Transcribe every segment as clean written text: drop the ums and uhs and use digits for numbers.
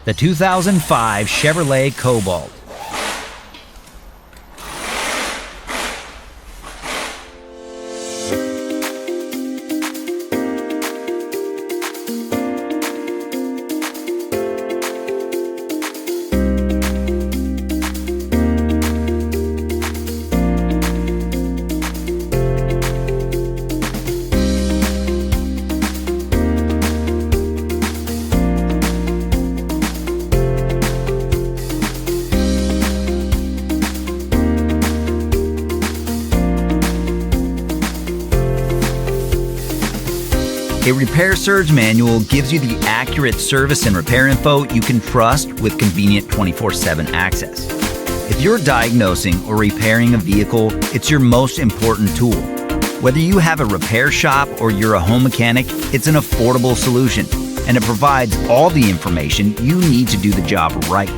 the 2005 Chevrolet Cobalt. A repair surge manual gives you the accurate service and repair info you can trust with convenient 24/7 access. If you're diagnosing or repairing a vehicle, it's your most important tool. Whether you have a repair shop or you're a home mechanic, it's an affordable solution, and it provides all the information you need to do the job right.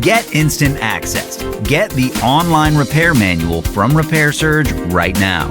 Get instant access. Get the online repair manual from Repair Surge right now.